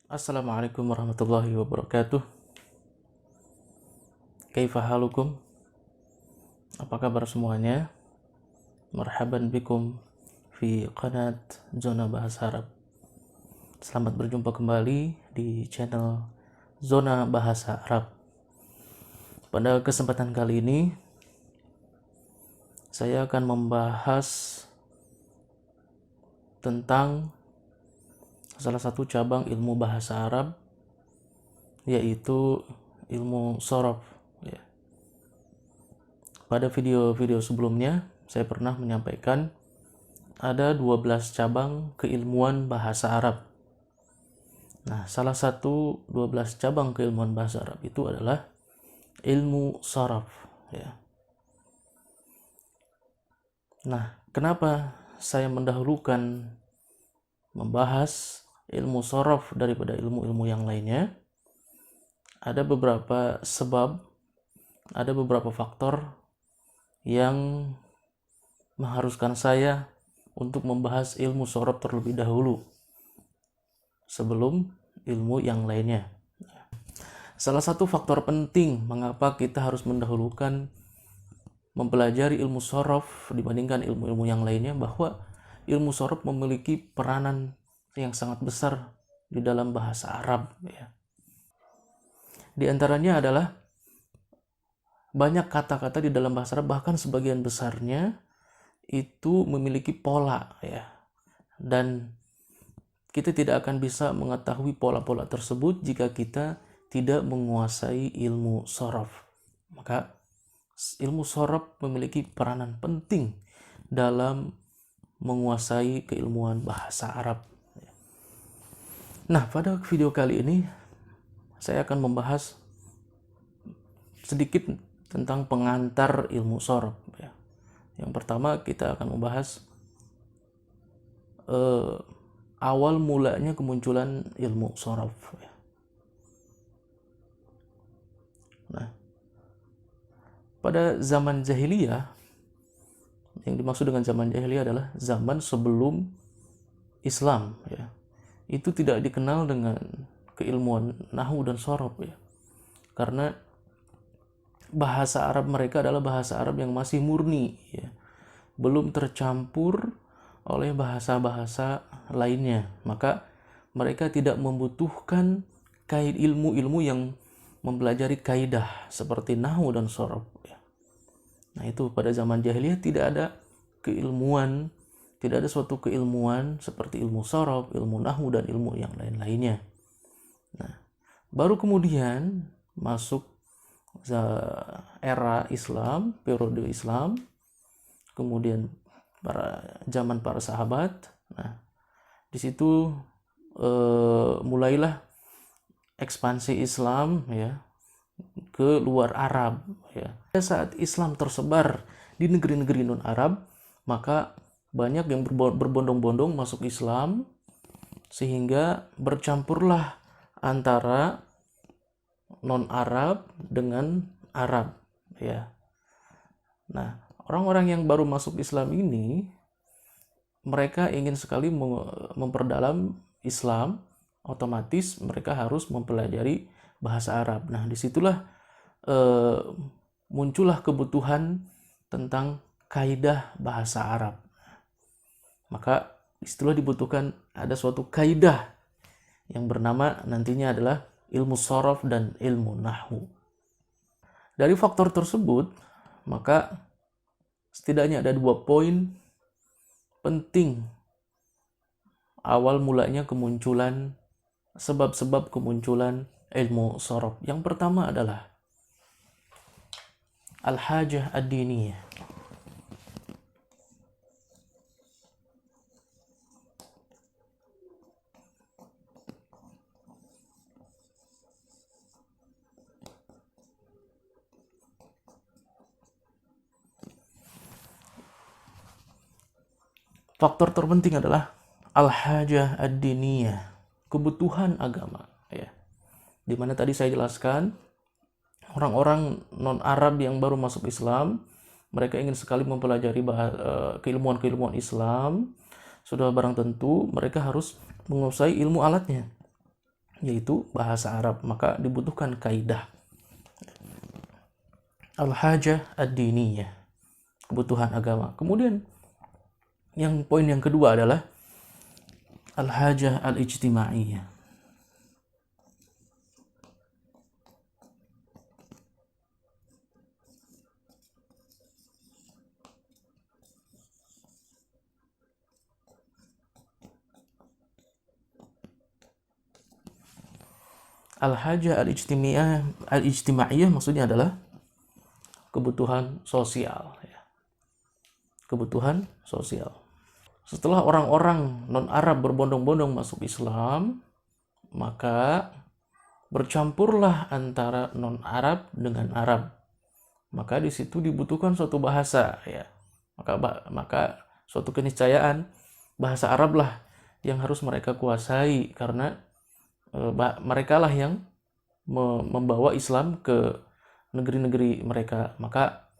Assalamualaikum warahmatullahi wabarakatuh. Kaifa halukum? Apa kabar semuanya? Marhaban bikum fi qanat Zona Bahasa Arab. Selamat berjumpa kembali di channel Zona Bahasa Arab. Pada kesempatan kali ini saya akan membahas tentang salah satu cabang ilmu bahasa Arab, yaitu ilmu shorof. Pada video-video sebelumnya saya pernah menyampaikan ada 12 cabang keilmuan bahasa Arab. Nah, salah satu 12 cabang keilmuan bahasa Arab itu adalah ilmu shorof. Nah, kenapa saya mendahulukan membahas ilmu shorof daripada ilmu-ilmu yang lainnya? Ada beberapa sebab, ada beberapa faktor yang mengharuskan saya untuk membahas ilmu shorof terlebih dahulu sebelum ilmu yang lainnya. Salah satu faktor penting mengapa kita harus mendahulukan mempelajari ilmu shorof dibandingkan ilmu-ilmu yang lainnya, bahwa ilmu shorof memiliki peranan yang sangat besar di dalam bahasa Arab. Di antaranya adalah banyak kata-kata di dalam bahasa Arab, bahkan sebagian besarnya itu memiliki pola, dan kita tidak akan bisa mengetahui pola-pola tersebut jika kita tidak menguasai ilmu shorof. Maka ilmu shorof memiliki peranan penting dalam menguasai keilmuan bahasa Arab. Nah, pada video kali ini saya akan membahas sedikit tentang pengantar ilmu shorof. Yang pertama kita akan membahas awal mulanya kemunculan ilmu shorof. Nah, pada zaman jahiliyah, yang dimaksud dengan zaman jahiliyah adalah zaman sebelum Islam. Itu tidak dikenal dengan keilmuan nahwu dan shorof, karena bahasa Arab mereka adalah bahasa Arab yang masih murni, belum tercampur oleh bahasa-bahasa lainnya. Maka mereka tidak membutuhkan ilmu-ilmu yang mempelajari kaidah seperti nahwu dan shorof. Nah, itu pada zaman jahiliyah tidak ada keilmuan, tidak ada suatu keilmuan seperti ilmu shorof, ilmu nahwu dan ilmu yang lain-lainnya. Nah, baru kemudian masuk era Islam, periode Islam, kemudian zaman para sahabat. Nah, di situ mulailah ekspansi Islam, ke luar Arab. Pada saat Islam tersebar di negeri-negeri non Arab, maka banyak yang berbondong-bondong masuk Islam, sehingga bercampurlah antara non-Arab dengan Arab. Nah, orang-orang yang baru masuk Islam ini, mereka ingin sekali memperdalam Islam, otomatis mereka harus mempelajari bahasa Arab. Nah, disitulah muncullah kebutuhan tentang kaidah bahasa Arab. Maka disitulah dibutuhkan ada suatu kaidah yang bernama nantinya adalah ilmu shorof dan ilmu nahwu. Dari faktor tersebut, maka setidaknya ada 2 poin penting awal mulanya kemunculan, sebab-sebab kemunculan ilmu shorof. Yang pertama adalah al-hajah ad-diniyah. Faktor terpenting adalah al-hajah ad-diniyah, kebutuhan agama. Dimana tadi saya jelaskan orang-orang non-Arab yang baru masuk Islam, mereka ingin sekali mempelajari keilmuan-keilmuan Islam, sudah barang tentu mereka harus menguasai ilmu alatnya, yaitu bahasa Arab. Maka dibutuhkan kaidah. Al-hajah ad-diniyah, kebutuhan agama. Kemudian poin yang kedua adalah al-hajah al-ijtimaiyah. Al-hajah al-ijtimaiyah maksudnya adalah kebutuhan sosial, ya. Kebutuhan sosial. Setelah orang-orang non-Arab berbondong-bondong masuk Islam, maka bercampurlah antara non-Arab dengan Arab. Maka di situ dibutuhkan suatu bahasa, ya. Maka suatu keniscayaan bahasa Arab lah yang harus mereka kuasai, karena mereka lah yang membawa Islam ke negeri-negeri mereka. Maka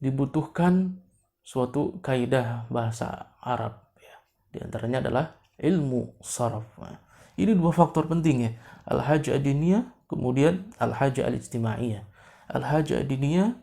dibutuhkan suatu kaidah bahasa Arab, ya. Di antaranya adalah ilmu saraf. Nah, ini dua faktor penting, ya. Al-hajah ad-diniyah, kemudian al-hajah al-ijtimaiyah. Al-hajah ad-diniyah,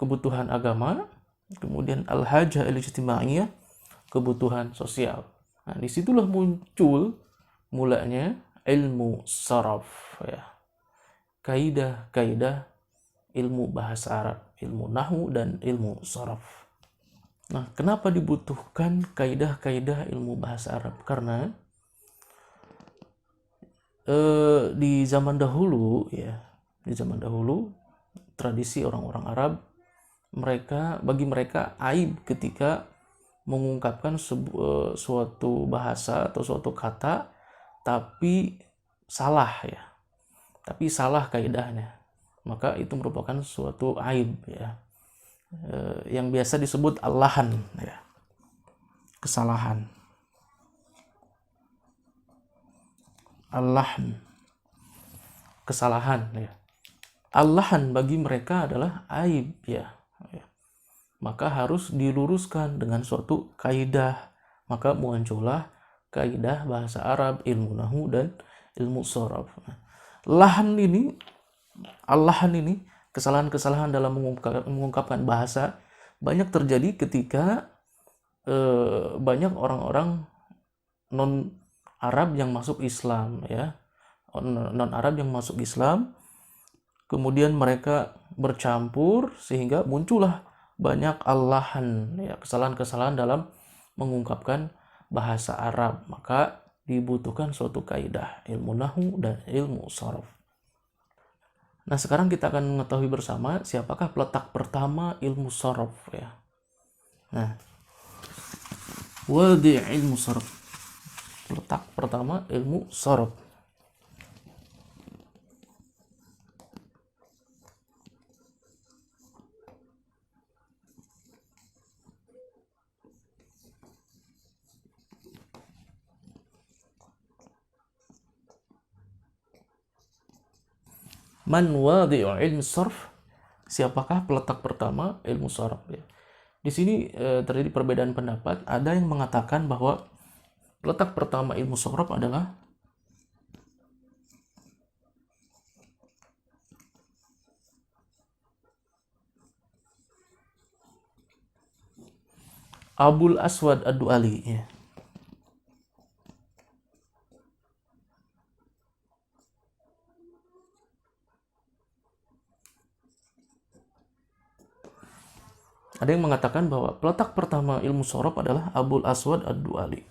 kebutuhan agama, kemudian al-hajah al-ijtimaiyah, kebutuhan sosial. Nah, disitulah muncul mulanya ilmu saraf, ya. Kaidah-kaidah ilmu bahasa Arab, ilmu nahwu dan ilmu saraf. Nah, kenapa dibutuhkan kaidah-kaidah ilmu bahasa Arab? Karena di zaman dahulu, ya, di zaman dahulu tradisi orang-orang Arab, bagi mereka aib ketika mengungkapkan suatu bahasa atau suatu kata tapi salah, ya. Tapi salah kaidahnya. Maka itu merupakan suatu aib, ya. Yang biasa disebut al-lahan, ya. Kesalahan. Al-lahan, kesalahan, ya. Al-lahan bagi mereka adalah aib, ya. Maka harus diluruskan dengan suatu kaidah. Maka muncullah kaidah bahasa Arab, ilmu nahwu dan ilmu saraf. Lahan ini, al-lahan ini, kesalahan-kesalahan dalam mengungkapkan bahasa banyak terjadi ketika banyak orang-orang non-Arab yang masuk Islam, ya. Non-Arab yang masuk Islam, kemudian mereka bercampur sehingga muncullah banyak al-lahan, ya, kesalahan-kesalahan dalam mengungkapkan bahasa Arab. Maka dibutuhkan suatu kaidah ilmu nahwu dan ilmu saraf. Nah, sekarang kita akan mengetahui bersama siapakah peletak pertama ilmu saraf, ya. Nah, wadi' ilmu saraf, peletak pertama ilmu saraf. Man wadi'u ilmu sarf, siapakah peletak pertama ilmu saraf, ya. Di sini terjadi perbedaan pendapat. Ada yang mengatakan bahwa peletak pertama ilmu saraf adalah Abul Aswad ad-Du'ali, ya. Ada yang mengatakan bahwa peletak pertama ilmu saraf adalah Abul Aswad ad-Du'ali.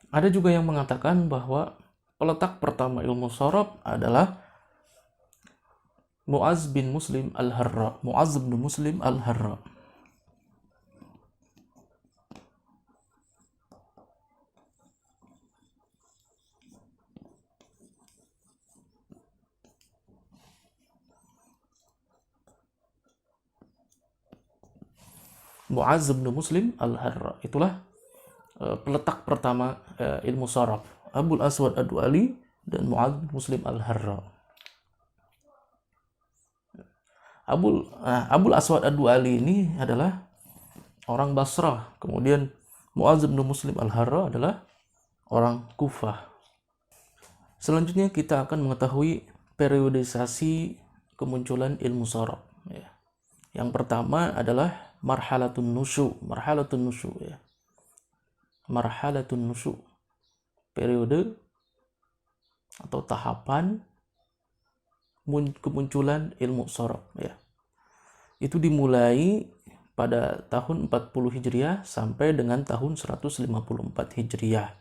Ada juga yang mengatakan bahwa peletak pertama ilmu saraf adalah Mu'az bin Muslim al-Harra. Mu'az bin Muslim al-Harra. Mu'az bin Muslim al-Harra. Itulah peletak pertama ilmu saraf. Abul Aswad ad-Du'ali dan Mu'az bin Muslim al-Harra. Abul Aswad Ad-Du'ali ini adalah orang Basrah. Kemudian Mu'adz bin Muslim Al-Harra adalah orang Kufah. Selanjutnya kita akan mengetahui periodisasi kemunculan ilmu sorof. Ya. Yang pertama adalah marhalatun nusyu. Ya. Marhalatun nusyu. Periode atau tahapan kemunculan ilmu sorof. Ya. Itu dimulai pada tahun 40 Hijriah sampai dengan tahun 154 Hijriah.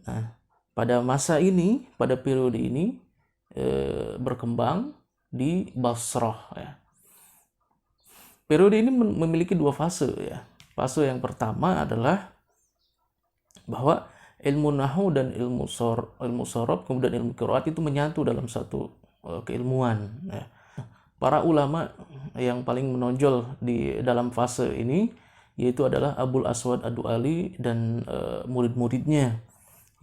Nah, pada masa ini, pada periode ini berkembang di Basrah. Ya. Periode ini memiliki dua fase. Ya. Fase yang pertama adalah bahwa ilmu nahwu dan ilmu sorof kemudian ilmu qiraat itu menyatu dalam satu keilmuan. Ya. Para ulama yang paling menonjol di dalam fase ini yaitu adalah Abul Aswad Ad-Du'ali dan murid-muridnya,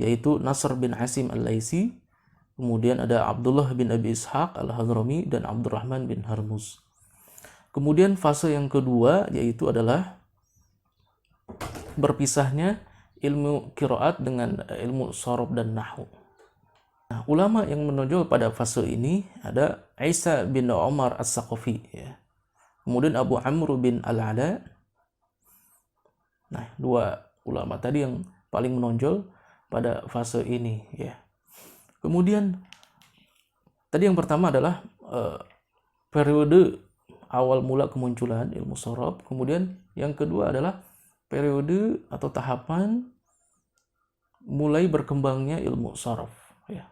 yaitu Nasr bin Asim Al-Laisi, kemudian ada Abdullah bin Abi Ishaq Al-Hadrami dan Abdurrahman bin Harmuz. Kemudian fase yang kedua yaitu adalah berpisahnya ilmu qiraat dengan ilmu sorof dan nahwu. Nah, ulama yang menonjol pada fase ini ada Isa bin Umar As-Saqafi, ya. Kemudian Abu Amr bin Al-Ala. Nah, dua ulama tadi yang paling menonjol pada fase ini, ya. Kemudian tadi yang pertama adalah periode awal mula kemunculan ilmu sorof. Kemudian yang kedua adalah periode atau tahapan mulai berkembangnya ilmu sorof. Ya.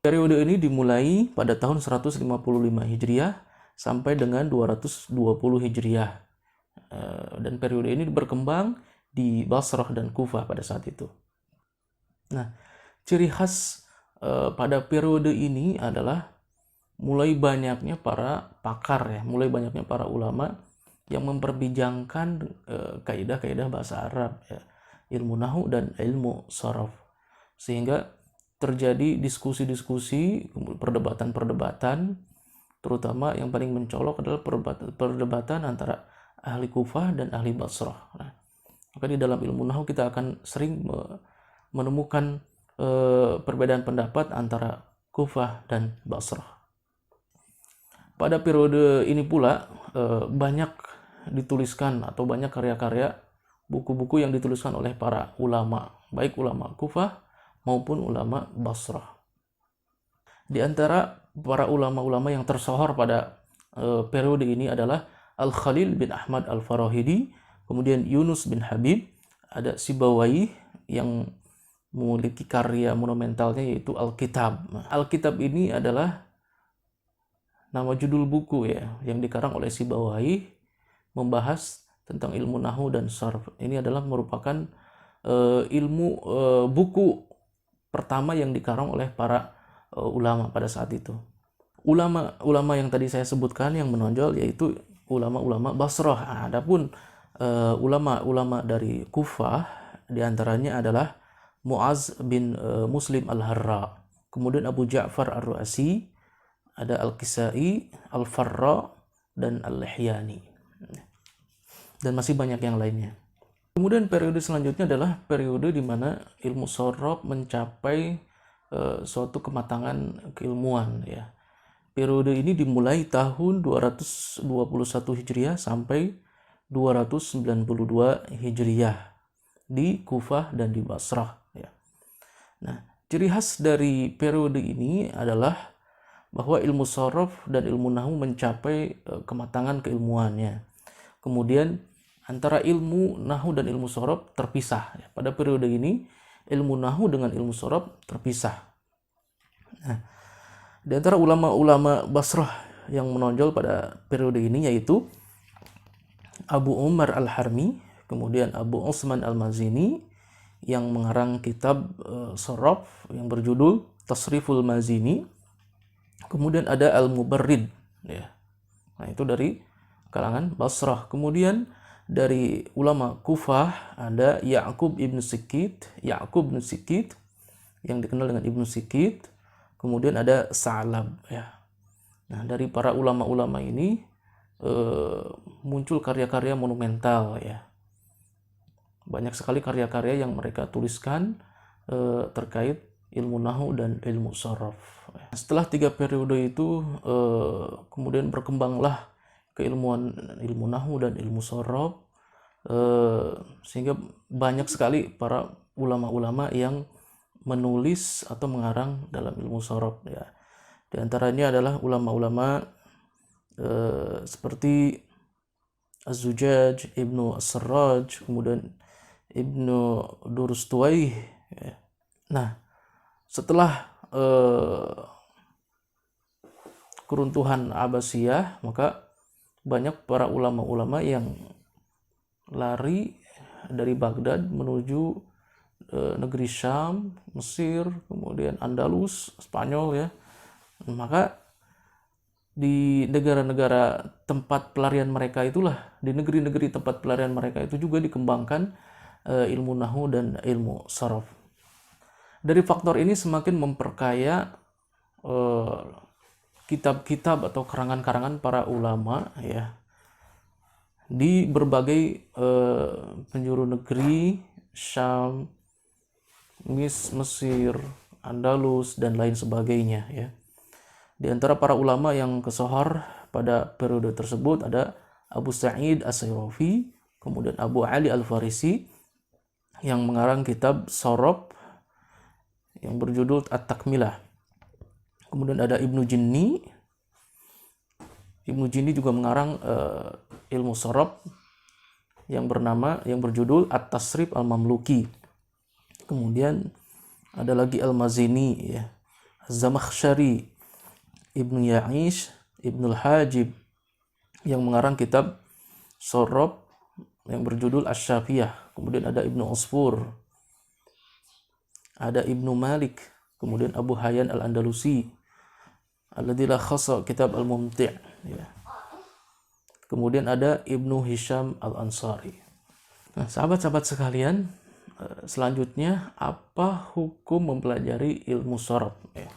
Periode ini dimulai pada tahun 155 Hijriah sampai dengan 220 Hijriah. Dan periode ini berkembang di Basrah dan Kufah pada saat itu. Nah, ciri khas pada periode ini adalah mulai banyaknya para pakar, ya, mulai banyaknya para ulama yang memperbincangkan kaidah-kaidah bahasa Arab, ya, ilmu nahwu dan ilmu sorof, sehingga terjadi diskusi-diskusi, perdebatan-perdebatan, terutama yang paling mencolok adalah perdebatan antara ahli Kufah dan ahli Basrah. Nah, maka di dalam ilmu nahwu kita akan sering menemukan perbedaan pendapat antara Kufah dan Basrah. Pada periode ini pula banyak dituliskan atau banyak karya-karya buku-buku yang dituliskan oleh para ulama, baik ulama Kufah maupun ulama Basrah. Di antara para ulama-ulama yang tersohor pada periode ini adalah Al-Khalil bin Ahmad Al-Farahidi, kemudian Yunus bin Habib, ada Sibawayh yang memiliki karya monumentalnya yaitu Al-Kitab. Al-Kitab ini adalah nama judul buku, ya, yang dikarang oleh Sibawayh membahas tentang ilmu nahwu dan sarf. Ini adalah merupakan buku pertama yang dikarang oleh para ulama pada saat itu. Ulama yang tadi saya sebutkan yang menonjol yaitu ulama-ulama Basrah. Adapun ulama-ulama dari Kufah diantaranya adalah Mu'adz bin Muslim Al-Harra, kemudian Abu Ja'far Ar-Ru'asi, ada Al-Kisai, Al-Farra, dan Al-Lihyani, dan masih banyak yang lainnya. Kemudian periode selanjutnya adalah periode di mana ilmu sorof mencapai suatu kematangan keilmuan, ya. Periode ini dimulai tahun 221 Hijriah sampai 292 Hijriah di Kufah dan di Basrah, ya. Nah, ciri khas dari periode ini adalah bahwa ilmu sorof dan ilmu nahwu mencapai kematangan keilmuannya. Kemudian antara ilmu nahwu dan ilmu sorof terpisah. Pada periode ini ilmu nahwu dengan ilmu sorof terpisah. Nah, di antara ulama-ulama Basrah yang menonjol pada periode ini yaitu Abu Umar Al-Harmi, kemudian Abu Utsman Al-Mazini yang mengarang kitab sorof yang berjudul Tasriful Mazini. Kemudian ada Al-Mubarrid, ya. Nah, itu dari kalangan Basrah. Kemudian dari ulama Kufah ada Ya'qub bin Sikit yang dikenal dengan Ibnu Sikit. Kemudian ada Sa'lab, ya. Nah, dari para ulama-ulama ini muncul karya-karya monumental ya. Banyak sekali karya-karya yang mereka tuliskan terkait ilmu nahu dan ilmu sharaf. Setelah 3 periode itu kemudian berkembanglah keilmuan ilmu nahu dan ilmu sharaf, sehingga banyak sekali para ulama-ulama yang menulis atau mengarang dalam ilmu sharaf ya. Di antaranya adalah ulama-ulama seperti Az-Zujaj, Ibnu As-Sarraj, kemudian Ibnu Durustuwaih ya. Nah, setelah keruntuhan Abbasiyah, maka banyak para ulama-ulama yang lari dari Baghdad menuju negeri Syam, Mesir, kemudian Andalus, Spanyol ya. Maka di negara-negara tempat pelarian mereka itulah, di negeri-negeri tempat pelarian mereka itu juga dikembangkan ilmu nahu dan ilmu sharaf. Dari faktor ini semakin memperkaya kitab-kitab atau karangan-karangan para ulama ya di berbagai penjuru negeri, Syam, Mesir, Andalus dan lain sebagainya ya. Di antara para ulama yang kesohor pada periode tersebut ada Abu Sa'id As-Sayrafi, kemudian Abu Ali Al-Farisi yang mengarang kitab Sharaf yang berjudul At-Takmilah. Kemudian ada Ibnu Jinni. Ibnu Jinni juga mengarang ilmu Sharaf yang berjudul At-Tasrif Al-Mamluki. Kemudian ada lagi Al-Mazini ya, Az-Zamakhsyari, Ibnu Ya'ish, Ibnu Al-Hajib yang mengarang kitab Sharaf yang berjudul Asy-Syafiyah. Kemudian ada Ibnu Usfur, ada Ibnu Malik, kemudian Abu Hayyan Al-Andalusi alladzi lakhasa kitab Al-Mumti' ya. Kemudian ada Ibnu Hisham Al-Ansari. Nah, sahabat-sahabat sekalian, selanjutnya apa hukum mempelajari ilmu sharaf ya.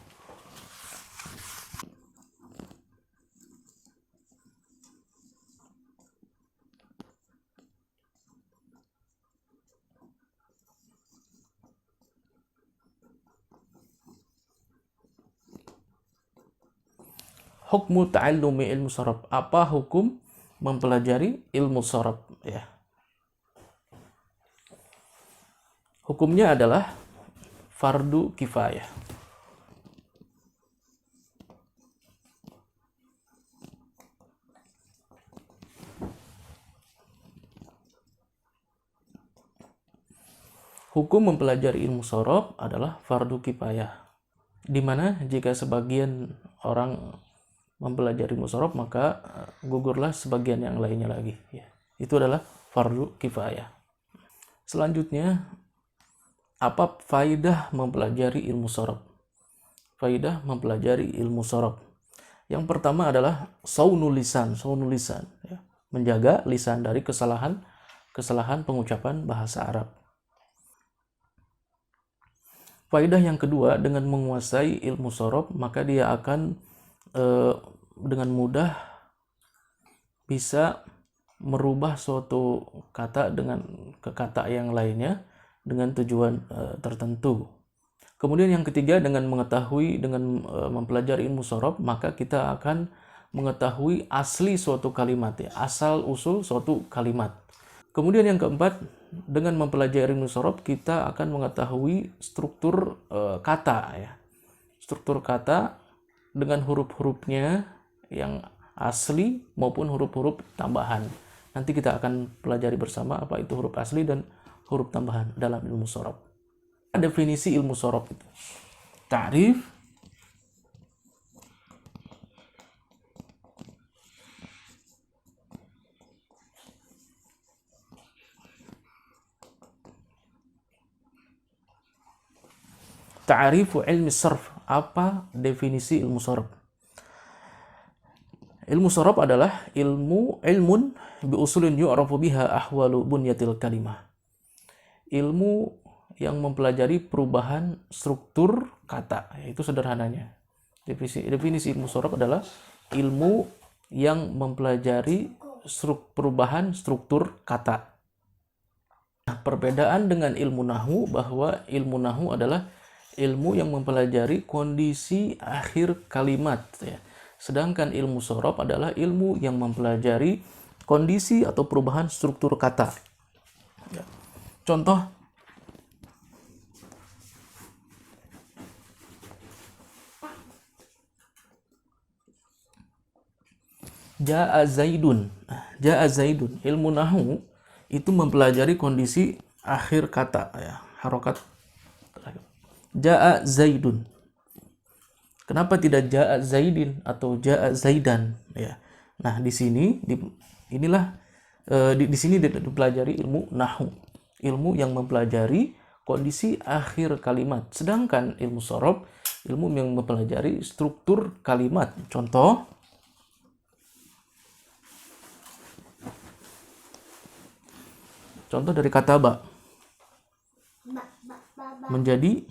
Hukmu ta'allumi ilmu sharaf. Apa hukum mempelajari ilmu sharaf ya. Hukumnya adalah fardu kifayah. Hukum mempelajari ilmu sharaf adalah fardu kifayah. Di mana jika sebagian orang mempelajari ilmu sharaf maka gugurlah sebagian yang lainnya lagi ya. Itu adalah fardu kifayah. Selanjutnya, apa faidah mempelajari ilmu sharaf? Faidah mempelajari ilmu sharaf. Yang pertama adalah saunul lisan ya. Menjaga lisan dari kesalahan pengucapan bahasa Arab. Faidah yang kedua, dengan menguasai ilmu sharaf maka dia akan dengan mudah bisa merubah suatu kata ke kata yang lainnya dengan tujuan tertentu. Kemudian yang ketiga, dengan mempelajari ilmu sharaf maka kita akan mengetahui asli suatu kalimat ya, asal usul suatu kalimat. Kemudian yang keempat, dengan mempelajari ilmu sharaf kita akan mengetahui struktur kata ya. Struktur kata dengan huruf-hurufnya yang asli maupun huruf-huruf tambahan. Nanti kita akan pelajari bersama apa itu huruf asli dan huruf tambahan dalam ilmu sharaf. Definisi ilmu sharaf itu. Ta'rif, ta'rifu ilmi sarf. Apa definisi ilmu sharaf? Ilmu sharaf adalah ilmun bi usulin yu'rafu biha ahwalu bunyatil kalimah. Ilmu yang mempelajari perubahan struktur kata. Itu sederhananya. Definisi ilmu sharaf adalah ilmu yang mempelajari perubahan struktur kata. Nah, perbedaan dengan ilmu nahwu bahwa ilmu nahwu adalah ilmu yang mempelajari kondisi akhir kalimat ya. Sedangkan ilmu sorof adalah ilmu yang mempelajari kondisi atau perubahan struktur kata. Ya. Contoh, Ja'a Zaidun. Ja'a Zaidun. Ilmu nahwu itu mempelajari kondisi akhir kata ya, harokat. Ja'a Zaidun. Kenapa tidak Ja'a Zaidin atau Ja'a Zaidan ya? Nah, di sini di sini dipelajari ilmu nahwu. Ilmu yang mempelajari kondisi akhir kalimat. Sedangkan ilmu sorof, ilmu yang mempelajari struktur kalimat. Contoh, dari kata ba menjadi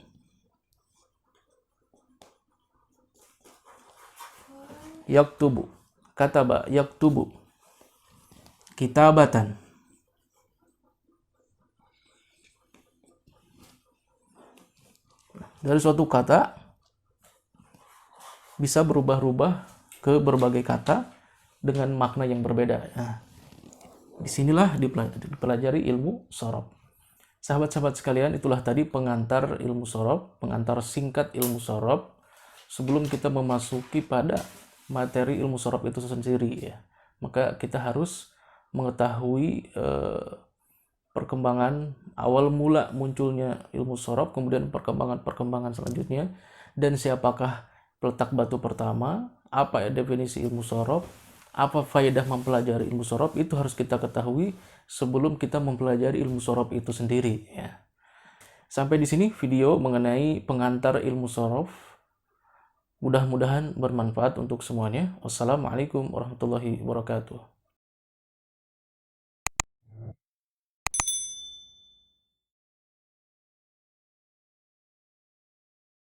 yaktubu. Kata ba yaktubu. Kitabatan. Dari suatu kata bisa berubah-ubah ke berbagai kata dengan makna yang berbeda. Nah, disinilah dipelajari ilmu sorof. Sahabat-sahabat sekalian, itulah tadi pengantar ilmu sorof, pengantar singkat ilmu sorof sebelum kita memasuki pada materi ilmu sorof itu sendiri ya. Maka kita harus mengetahui perkembangan awal mula munculnya ilmu sorof, kemudian perkembangan selanjutnya, dan siapakah peletak batu pertama, apa definisi ilmu sorof, apa faedah mempelajari ilmu sorof, itu harus kita ketahui sebelum kita mempelajari ilmu sorof itu sendiri ya. Sampai di sini video mengenai pengantar ilmu sorof. Mudah-mudahan bermanfaat untuk semuanya. Wassalamualaikum warahmatullahi wabarakatuh.